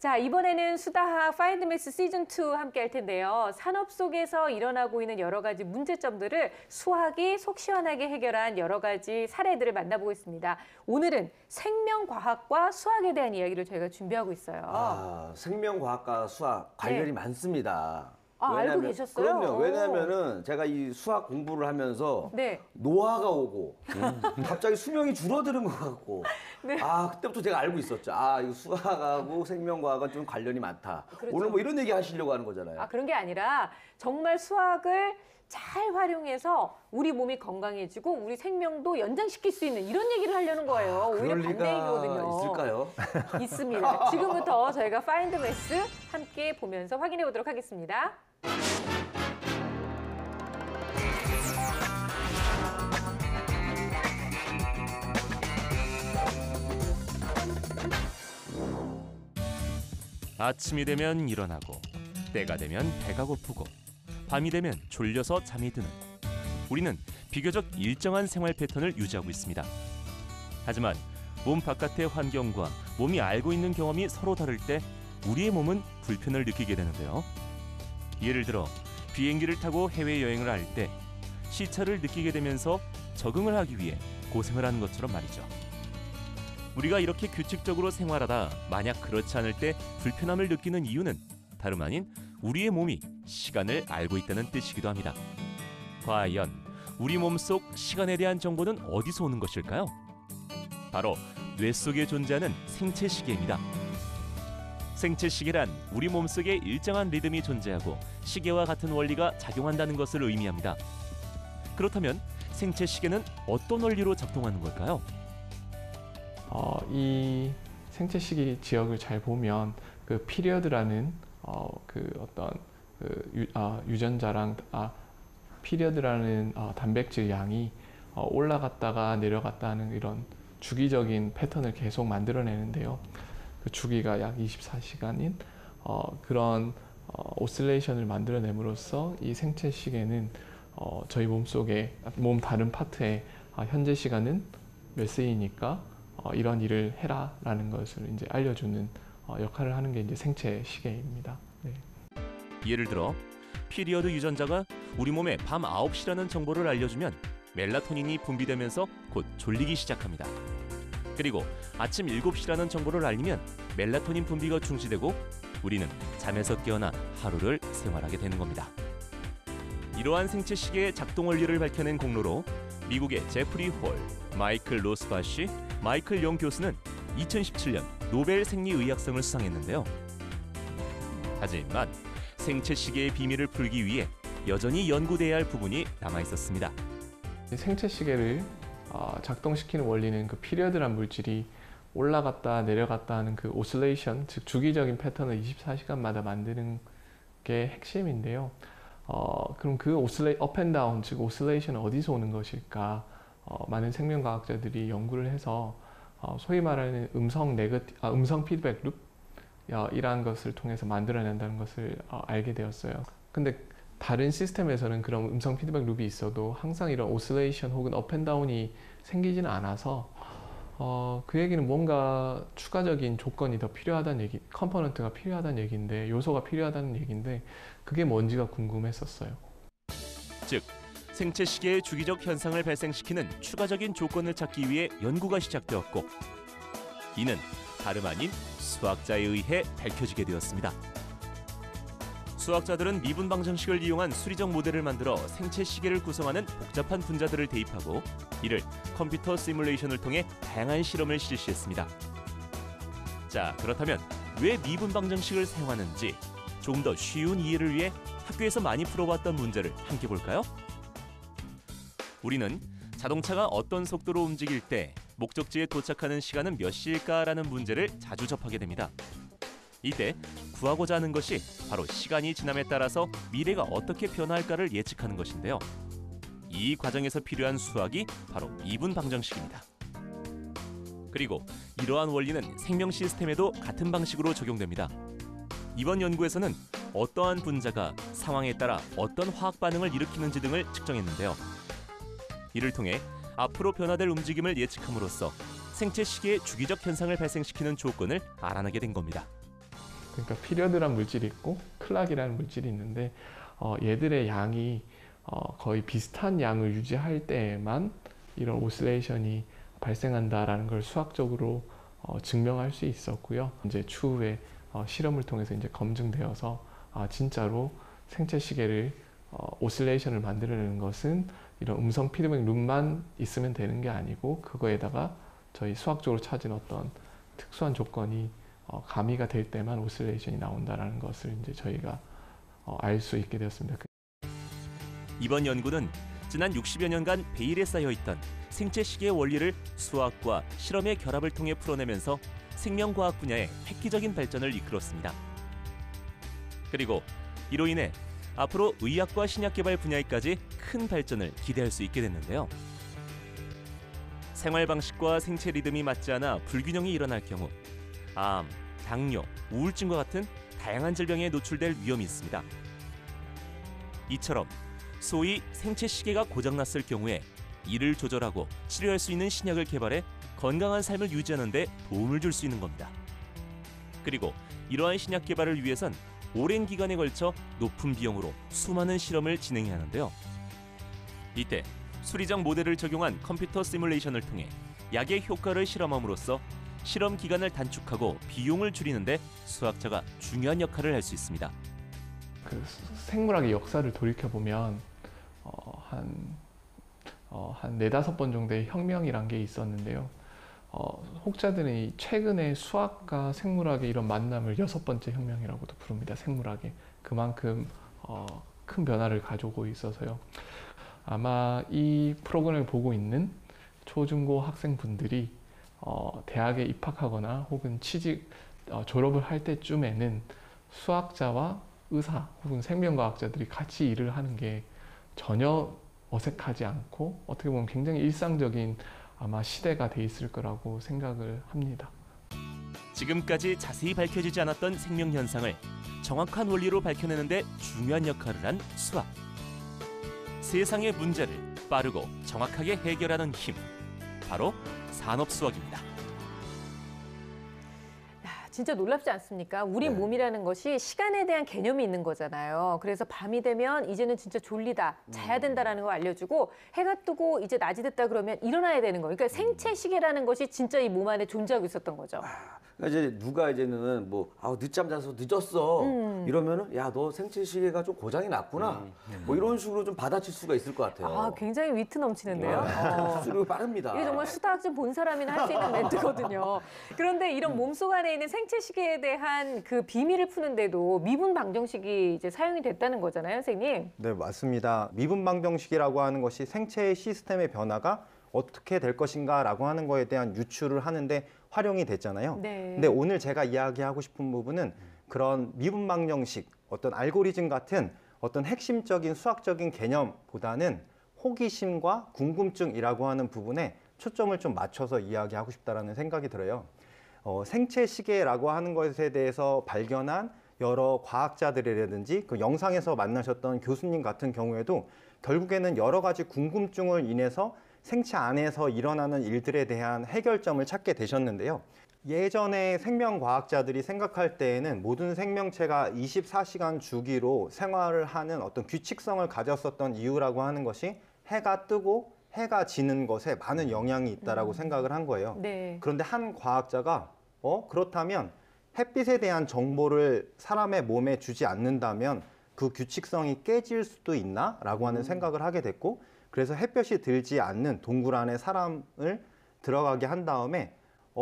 자, 이번에는 수다학 파인드 매스 시즌2 함께 할 텐데요. 산업 속에서 일어나고 있는 여러 가지 문제점들을 수학이 속 시원하게 해결한 여러 가지 사례들을 만나보고 있습니다. 오늘은 생명과학과 수학에 대한 이야기를 저희가 준비하고 있어요. 생명과학과 수학 관련이 많습니다. 알고 계셨어요? 그럼요. 왜냐하면은 제가 이 수학 공부를 하면서 노화가 오고 갑자기 수명이 줄어드는 것 같고 그때부터 제가 알고 있었죠. 이거 수학하고 생명과학은 좀 관련이 많다. 그렇죠. 오늘 뭐 이런 얘기 하시려고 하는 거잖아요. 그런 게 아니라 정말 수학을 잘 활용해서 우리 몸이 건강해지고 우리 생명도 연장시킬 수 있는 이런 얘기를 하려는 거예요. 오히려 반대이거든요. 있을까요? 있습니다. 지금부터 저희가 파인드 매스 함께 보면서 확인해 보도록 하겠습니다. 아침이 되면 일어나고 때가 되면 배가 고프고 밤이 되면 졸려서 잠이 드는 우리는 비교적 일정한 생활 패턴을 유지하고 있습니다. 하지만 몸 바깥의 환경과 몸이 알고 있는 경험이 서로 다를 때 우리의 몸은 불편을 느끼게 되는데요. 예를 들어 비행기를 타고 해외여행을 할 때 시차를 느끼게 되면서 적응을 하기 위해 고생을 하는 것처럼 말이죠. 우리가 이렇게 규칙적으로 생활하다 만약 그렇지 않을 때 불편함을 느끼는 이유는 다름 아닌 우리의 몸이 시간을 알고 있다는 뜻이기도 합니다. 과연 우리 몸속 시간에 대한 정보는 어디서 오는 것일까요? 바로 뇌 속에 존재하는 생체시계입니다. 생체시계란 우리 몸속에 일정한 리듬이 존재하고 시계와 같은 원리가 작용한다는 것을 의미합니다. 그렇다면 생체시계는 어떤 원리로 작동하는 걸까요? 이 생체시계 지역을 잘 보면 그 피리어드라는 유전자랑 피리어드라는 단백질 양이 올라갔다가 내려갔다 하는 이런 주기적인 패턴을 계속 만들어내는데요. 그 주기가 약 24시간인 그런 오실레이션을 만들어냄으로써 이 생체시계는 저희 몸속에 몸 다른 파트에 현재 시간은 몇 시이니까 이런 일을 해라 라는 것을 이제 알려주는 역할을 하는 게 이제 생체시계입니다. 예를 들어 피리어드 유전자가 우리 몸에 밤 9시라는 정보를 알려주면 멜라토닌이 분비되면서 곧 졸리기 시작합니다. 그리고 아침 7시라는 정보를 알리면 멜라토닌 분비가 중지되고 우리는 잠에서 깨어나 하루를 생활하게 되는 겁니다. 이러한 생체시계의 작동 원리를 밝혀낸 공로로 미국의 제프리 홀, 마이클 로스바시, 마이클 용 교수는 2017년 노벨 생리의학상을 수상했는데요. 하지만 생체시계의 비밀을 풀기 위해 여전히 연구돼야 할 부분이 남아있었습니다. 생체시계를 작동시키는 원리는 그 피리어드란 물질이 올라갔다 내려갔다 하는 그 오실레이션, 즉 주기적인 패턴을 24시간마다 만드는 게 핵심인데요. 그럼 그 업 앤 다운, 즉 오실레이션은 어디서 오는 것일까? 많은 생명과학자들이 연구를 해서 소위 말하는 음성 피드백 룹 이러한 것을 통해서 만들어낸다는 것을 알게 되었어요. 근데 다른 시스템에서는 그런 음성 피드백 룹이 있어도 항상 이런 오실레이션 혹은 업 앤 다운이 생기지는 않아서 그 얘기는 뭔가 추가적인 조건이 더 필요하다는 얘기, 컴포넌트가 필요하다는 얘기인데, 요소가 필요하다는 얘기인데 그게 뭔지가 궁금했었어요. 즉 생체시계의 주기적 현상을 발생시키는 추가적인 조건을 찾기 위해 연구가 시작되었고 이는 다름 아닌 수학자에 의해 밝혀지게 되었습니다. 수학자들은 미분 방정식을 이용한 수리적 모델을 만들어 생체시계를 구성하는 복잡한 분자들을 대입하고 이를 컴퓨터 시뮬레이션을 통해 다양한 실험을 실시했습니다. 자, 그렇다면 왜 미분 방정식을 사용하는지 조금 더 쉬운 이해를 위해 학교에서 많이 풀어봤던 문제를 함께 볼까요? 우리는 자동차가 어떤 속도로 움직일 때 목적지에 도착하는 시간은 몇 시일까라는 문제를 자주 접하게 됩니다. 이때 구하고자 하는 것이 바로 시간이 지남에 따라서 미래가 어떻게 변화할까를 예측하는 것인데요. 이 과정에서 필요한 수학이 바로 미분 방정식입니다. 그리고 이러한 원리는 생명 시스템에도 같은 방식으로 적용됩니다. 이번 연구에서는 어떠한 분자가 상황에 따라 어떤 화학 반응을 일으키는지 등을 측정했는데요. 이를 통해 앞으로 변화될 움직임을 예측함으로써 생체 시계의 주기적 현상을 발생시키는 조건을 알아내게 된 겁니다. 그러니까 피리어드란 물질이 있고 클락이라는 물질이 있는데 얘들의 양이 거의 비슷한 양을 유지할 때에만 이런 오실레이션이 발생한다라는 걸 수학적으로 증명할 수 있었고요. 이제 추후에 실험을 통해서 이제 검증되어서 진짜로 생체 시계를 오실레이션을 만들어내는 것은 이런 음성 피드백 룸만 있으면 되는 게 아니고 그거에다가 저희 수학적으로 찾은 어떤 특수한 조건이 가미가 될 때만 오실레이션이 나온다라는 것을 이제 저희가 알 수 있게 되었습니다. 이번 연구는 지난 60여 년간 베일에 쌓여있던 생체 시계의 원리를 수학과 실험의 결합을 통해 풀어내면서 생명과학 분야의 획기적인 발전을 이끌었습니다. 그리고 이로 인해 앞으로 의학과 신약 개발 분야에까지 큰 발전을 기대할 수 있게 됐는데요. 생활 방식과 생체 리듬이 맞지 않아 불균형이 일어날 경우 암, 당뇨, 우울증과 같은 다양한 질병에 노출될 위험이 있습니다. 이처럼 소위 생체 시계가 고장났을 경우에 이를 조절하고 치료할 수 있는 신약을 개발해 건강한 삶을 유지하는 데 도움을 줄 수 있는 겁니다. 그리고 이러한 신약 개발을 위해선 오랜 기간에 걸쳐 높은 비용으로 수많은 실험을 진행해야 하는데요. 이때 수리적 모델을 적용한 컴퓨터 시뮬레이션을 통해 약의 효과를 실험함으로써 실험 기간을 단축하고 비용을 줄이는 데 수학자가 중요한 역할을 할 수 있습니다. 그 생물학의 역사를 돌이켜보면 한 4-5번 정도의 혁명이란 게 있었는데요. 혹자들은 최근에 수학과 생물학의 이런 만남을 6번째 혁명이라고도 부릅니다. 생물학에. 그만큼 큰 변화를 가져오고 있어서요. 아마 이 프로그램을 보고 있는 초중고 학생분들이 대학에 입학하거나 혹은 졸업을 할 때쯤에는 수학자와 의사 혹은 생명과학자들이 같이 일을 하는 게 전혀 어색하지 않고 어떻게 보면 굉장히 일상적인 아마 시대가 돼 있을 거라고 생각을 합니다. 지금까지 자세히 밝혀지지 않았던 생명 현상을 정확한 원리로 밝혀내는 데 중요한 역할을 한 수학. 세상의 문제를 빠르고 정확하게 해결하는 힘, 바로 산업수학입니다. 진짜 놀랍지 않습니까? 우리 몸이라는 것이 시간에 대한 개념이 있는 거잖아요. 그래서 밤이 되면 이제는 진짜 졸리다, 자야 된다라는 걸 알려주고 해가 뜨고 이제 낮이 됐다 그러면 일어나야 되는 거예요. 그러니까 생체 시계라는 것이 진짜 이 몸 안에 존재하고 있었던 거죠. 그러니까 이제 누가 이제는 뭐 늦잠 자서 늦었어 이러면은 야, 너 생체 시계가 좀 고장이 났구나 뭐 이런 식으로 좀 받아칠 수가 있을 것 같아요. 굉장히 위트 넘치는데요. 수술이 빠릅니다. 이게 정말 수다학점 본 사람이나 할 수 있는 멘트거든요. 그런데 이런 몸속 안에 있는 생체 시계에 대한 그 비밀을 푸는데도 미분 방정식이 이제 사용이 됐다는 거잖아요, 선생님. 네, 맞습니다. 미분 방정식이라고 하는 것이 생체의 시스템의 변화가 어떻게 될 것인가라고 하는 거에 대한 유추를 하는데 활용이 됐잖아요. 네. 근데 오늘 제가 이야기하고 싶은 부분은 그런 미분 방정식, 어떤 알고리즘 같은 어떤 핵심적인 수학적인 개념보다는 호기심과 궁금증이라고 하는 부분에 초점을 좀 맞춰서 이야기하고 싶다라는 생각이 들어요. 생체 시계라고 하는 것에 대해서 발견한 여러 과학자들이라든지 그 영상에서 만나셨던 교수님 같은 경우에도 결국에는 여러 가지 궁금증을 인해서 생체 안에서 일어나는 일들에 대한 해결점을 찾게 되셨는데요. 예전에 생명과학자들이 생각할 때에는 모든 생명체가 24시간 주기로 생활을 하는 어떤 규칙성을 가졌었던 이유라고 하는 것이 해가 뜨고 해가 지는 것에 많은 영향이 있다라고 생각을 한 거예요. 네. 그런데 한 과학자가 그렇다면 햇빛에 대한 정보를 사람의 몸에 주지 않는다면 그 규칙성이 깨질 수도 있나? 라고 하는 생각을 하게 됐고, 그래서 햇볕이 들지 않는 동굴 안에 사람을 들어가게 한 다음에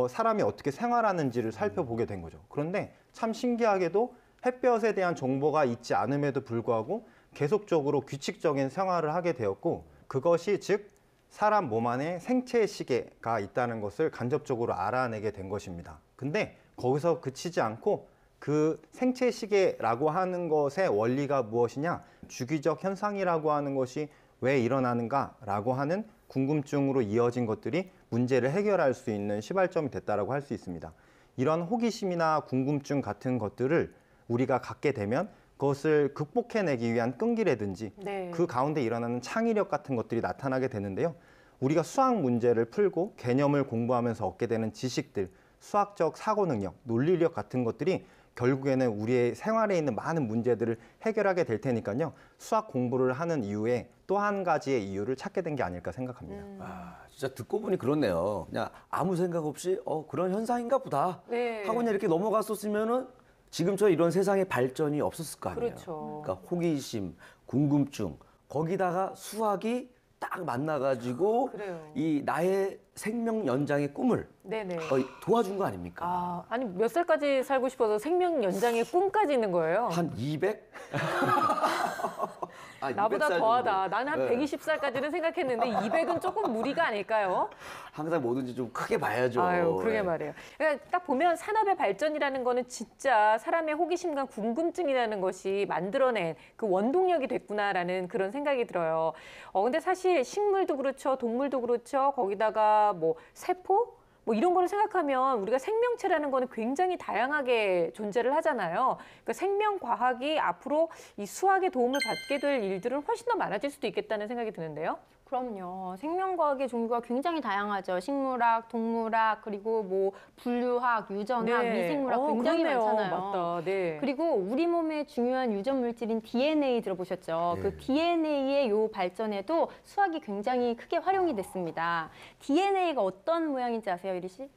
사람이 어떻게 생활하는지를 살펴보게 된 거죠. 그런데 참 신기하게도 햇볕에 대한 정보가 있지 않음에도 불구하고 계속적으로 규칙적인 생활을 하게 되었고, 그것이 즉 사람 몸 안에 생체 시계가 있다는 것을 간접적으로 알아내게 된 것입니다. 근데 거기서 그치지 않고 그 생체 시계라고 하는 것의 원리가 무엇이냐, 주기적 현상이라고 하는 것이 왜 일어나는가라고 하는 궁금증으로 이어진 것들이 문제를 해결할 수 있는 시발점이 됐다라고 할 수 있습니다. 이런 호기심이나 궁금증 같은 것들을 우리가 갖게 되면 그것을 극복해내기 위한 끈기라든지 네. 그 가운데 일어나는 창의력 같은 것들이 나타나게 되는데요. 우리가 수학 문제를 풀고 개념을 공부하면서 얻게 되는 지식들, 수학적 사고 능력, 논리력 같은 것들이 결국에는 우리의 생활에 있는 많은 문제들을 해결하게 될 테니까요. 수학 공부를 하는 이유에 또 한 가지의 이유를 찾게 된 게 아닐까 생각합니다. 아, 진짜 듣고 보니 그렇네요. 그냥 아무 생각 없이 그런 현상인가 보다 네. 하고 그냥 이렇게 넘어갔었으면은 지금처럼 이런 세상의 발전이 없었을 거 아니에요. 그렇죠. 그러니까 호기심, 궁금증, 거기다가 수학이 딱 만나가지고 그래요. 이 나의 생명 연장의 꿈을 네네. 도와준 거 아닙니까? 아, 아니 몇 살까지 살고 싶어서 생명 연장의 꿈까지 있는 거예요? 한 200? 나보다 200살 더하다. 정도. 나는 한 네. 120살까지는 생각했는데 200은 조금 무리가 아닐까요? 항상 뭐든지 좀 크게 봐야죠. 아유, 그러게 네. 말이에요. 그러니까 딱 보면 산업의 발전이라는 거는 진짜 사람의 호기심과 궁금증이라는 것이 만들어낸 그 원동력이 됐구나라는 그런 생각이 들어요. 근데 사실 식물도 그렇죠, 동물도 그렇죠, 거기다가 뭐 세포? 뭐 이런 거를 생각하면 우리가 생명체라는 거는 굉장히 다양하게 존재를 하잖아요. 그러니까 생명과학이 앞으로 이 수학의 도움을 받게 될 일들은 훨씬 더 많아질 수도 있겠다는 생각이 드는데요. 그럼요. 생명과학의 종류가 굉장히 다양하죠. 식물학, 동물학, 그리고 뭐 분류학, 유전학, 미생물학 굉장히 그러네요. 많잖아요. 맞다. 네. 그리고 우리 몸의 중요한 유전 물질인 DNA 들어보셨죠? 네. 그 DNA의 요 발전에도 수학이 굉장히 크게 활용이 됐습니다. DNA가 어떤 모양인지 아세요, 이리 씨?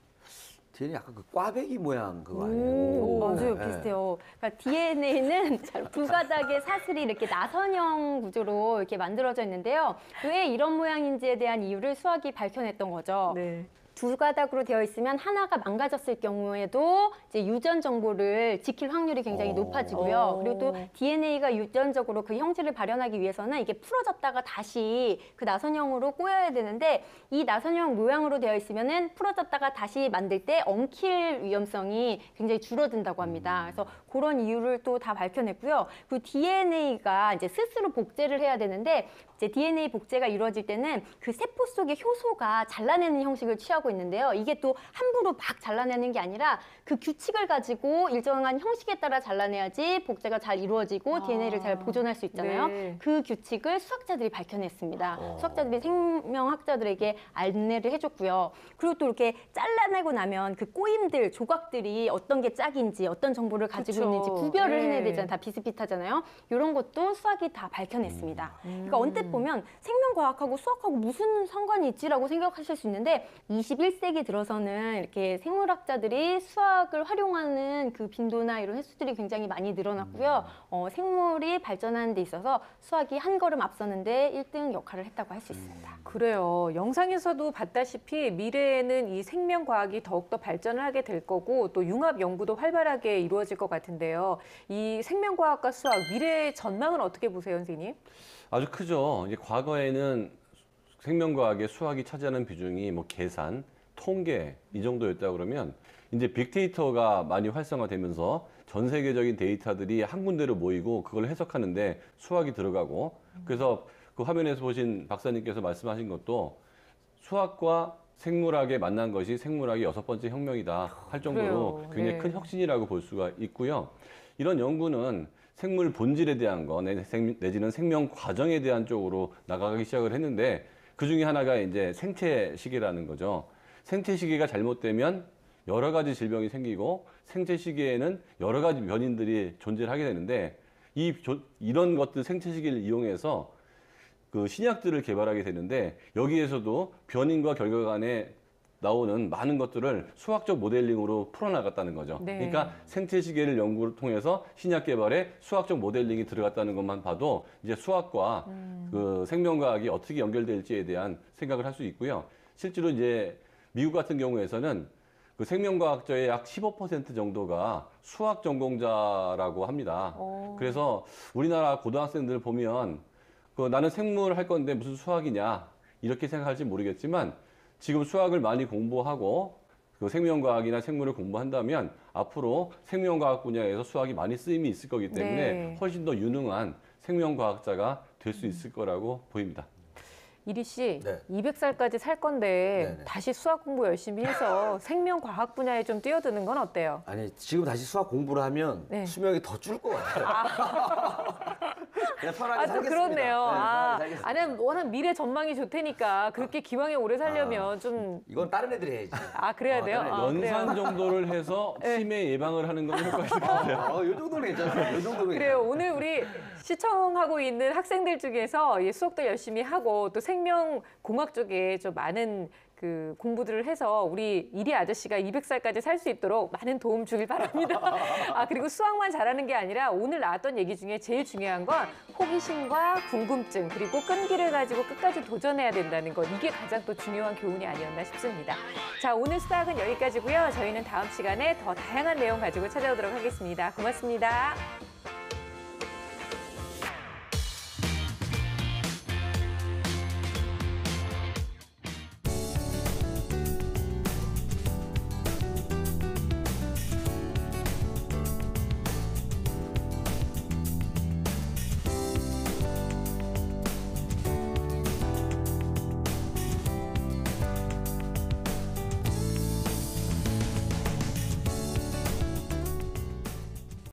뒤에는 약간 그 꽈배기 모양 그거 아니에요? 오, 맞아요. 네. 비슷해요. 그러니까 DNA는 두 가닥의 사슬이 이렇게 나선형 구조로 이렇게 만들어져 있는데요. 왜 이런 모양인지에 대한 이유를 수학이 밝혀냈던 거죠. 네. 두 가닥으로 되어 있으면 하나가 망가졌을 경우에도 이제 유전 정보를 지킬 확률이 굉장히 높아지고요. 그리고 또 DNA가 유전적으로 그 형질을 발현하기 위해서는 이게 풀어졌다가 다시 그 나선형으로 꼬여야 되는데 이 나선형 모양으로 되어 있으면은 풀어졌다가 다시 만들 때 엉킬 위험성이 굉장히 줄어든다고 합니다. 그래서 그런 이유를 또 다 밝혀냈고요. 그리고 DNA가 이제 스스로 복제를 해야 되는데 이제 DNA 복제가 이루어질 때는 그 세포 속의 효소가 잘라내는 형식을 취하고 있는데요. 이게 또 함부로 막 잘라내는 게 아니라 그 규칙을 가지고 일정한 형식에 따라 잘라내야지 복제가 잘 이루어지고 DNA를 잘 보존할 수 있잖아요. 네. 그 규칙을 수학자들이 밝혀냈습니다. 수학자들이 생명학자들에게 안내를 해줬고요. 그리고 또 이렇게 잘라내고 나면 그 꼬임들, 조각들이 어떤 게 짝인지 어떤 정보를 가지고 그쵸. 있는지 구별을 네. 해내야 되잖아요. 다 비슷비슷하잖아요. 이런 것도 수학이 다 밝혀냈습니다. 그러니까 언뜻 보면 생명과학하고 수학하고 무슨 상관이 있지라고 생각하실 수 있는데 21세기 들어서는 이렇게 생물학자들이 수학을 활용하는 그 빈도나 이런 횟수들이 굉장히 많이 늘어났고요. 생물이 발전하는 데 있어서 수학이 한 걸음 앞서는데 1등 역할을 했다고 할 수 있습니다. 그래요. 영상에서도 봤다시피 미래에는 이 생명과학이 더욱더 발전을 하게 될 거고 또 융합 연구도 활발하게 이루어질 것 같은데요. 이 생명과학과 수학, 미래의 전망은 어떻게 보세요, 선생님? 아주 크죠. 이제 과거에는 생명과학의 수학이 차지하는 비중이 뭐 계산, 통계 이 정도였다 그러면 이제 빅데이터가 많이 활성화되면서 전 세계적인 데이터들이 한 군데로 모이고 그걸 해석하는데 수학이 들어가고 그래서 그 화면에서 보신 박사님께서 말씀하신 것도 수학과 생물학에 만난 것이 생물학의 6번째 혁명이다 할 정도로 그래요. 굉장히 네. 큰 혁신이라고 볼 수가 있고요. 이런 연구는 생물 본질에 대한 거 내지는 생명 과정에 대한 쪽으로 나가기 시작을 했는데 그 중에 하나가 이제 생체 시계라는 거죠. 생체 시계가 잘못되면 여러 가지 질병이 생기고 생체 시계에는 여러 가지 변인들이 존재를 하게 되는데 이런 것들 생체 시계를 이용해서 그 신약들을 개발하게 되는데 여기에서도 변인과 결과 간에 나오는 많은 것들을 수학적 모델링으로 풀어나갔다는 거죠. 네. 그러니까 생체 시계를 연구를 통해서 신약 개발에 수학적 모델링이 들어갔다는 것만 봐도 이제 수학과 그 생명과학이 어떻게 연결될지에 대한 생각을 할 수 있고요. 실제로 이제 미국 같은 경우에서는 그 생명과학자의 약 15% 정도가 수학 전공자라고 합니다. 그래서 우리나라 고등학생들 보면 그 나는 생물 할 건데 무슨 수학이냐 이렇게 생각할지 모르겠지만 지금 수학을 많이 공부하고 그 생명과학이나 생물을 공부한다면 앞으로 생명과학 분야에서 수학이 많이 쓰임이 있을 거기 때문에 네. 훨씬 더 유능한 생명과학자가 될 수 있을 거라고 보입니다. 이리 씨, 네. 200살까지 살 건데 네네. 다시 수학 공부 열심히 해서 생명과학 분야에 좀 뛰어드는 건 어때요? 아니 지금 다시 수학 공부를 하면 네. 수명이 더 줄 것 같아요. 그냥 편하게 또 살겠습니다. 그렇네요. 네, 아, 편하게 살겠습니다. 아니 워낙 미래 전망이 좋다니까 그렇게 기왕에 오래 살려면 좀. 이건 다른 애들이 해야지. 아, 그래야 돼요? 아, 연산 그래요? 정도를 해서 치매 예방을 하는 건 효과가 있을 것 같아요. 이 정도는 괜찮아요. 이 정도는 그래요. 괜찮아요. 오늘 우리 시청하고 있는 학생들 중에서 수업도 열심히 하고 또 생명공학 쪽에 좀 많은 그 공부들을 해서 우리 이리 아저씨가 200살까지 살 수 있도록 많은 도움 주길 바랍니다. 아, 그리고 수학만 잘하는 게 아니라 오늘 나왔던 얘기 중에 제일 중요한 건 호기심과 궁금증 그리고 끈기를 가지고 끝까지 도전해야 된다는 것. 이게 가장 또 중요한 교훈이 아니었나 싶습니다. 자, 오늘 수학은 여기까지고요. 저희는 다음 시간에 더 다양한 내용 가지고 찾아오도록 하겠습니다. 고맙습니다.